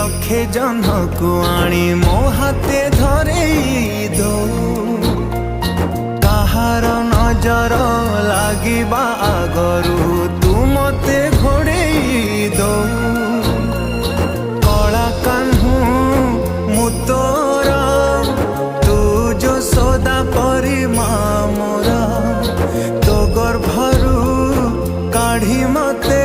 लक्षे जन को आनी मो हाथे धरे दो कहार नजर लागिबा आगरू तू मते घोड़े दो कला कान्हू मु तोरा तू जो सदा परी मामोरा तो गर्भरू काढ़ी मते